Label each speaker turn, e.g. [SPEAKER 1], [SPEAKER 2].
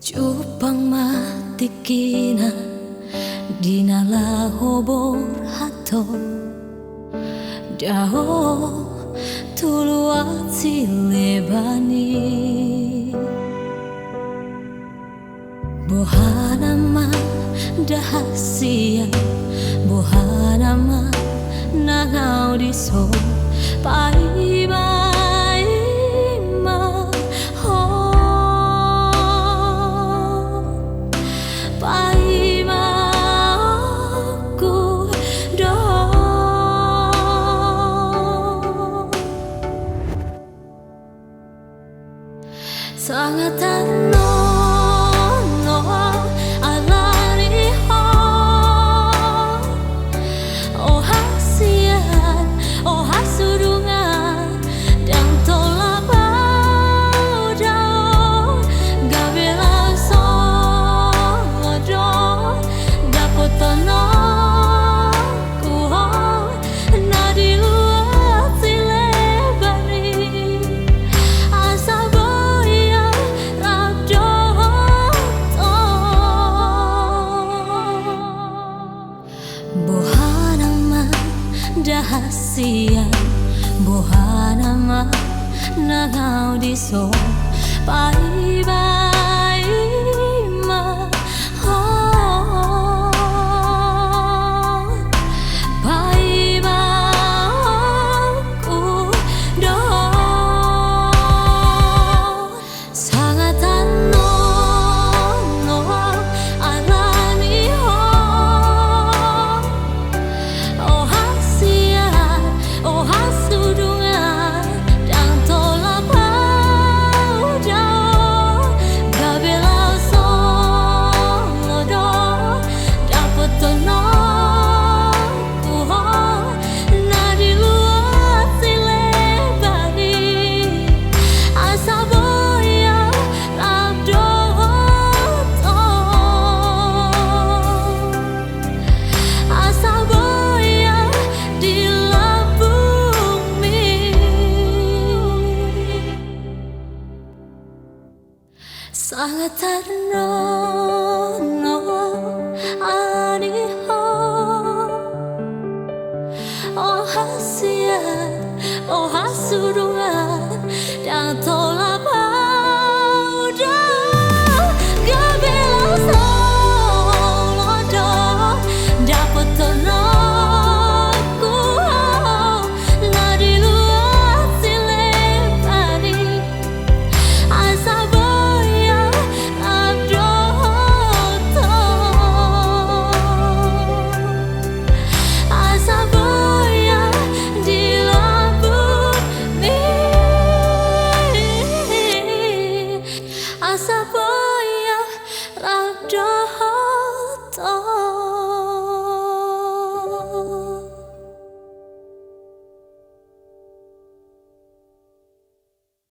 [SPEAKER 1] Jupang matikina dinala hobor hato daho tuluat silebani bohanama dahasia bohanama nangau diso paima sangat no alani ho oh hasian oh hasurungan dan tolak baudau gabela sodo dapat tono dahasia bohanama nangau diso pai-pai ma pai ma ku do sangat sangat terno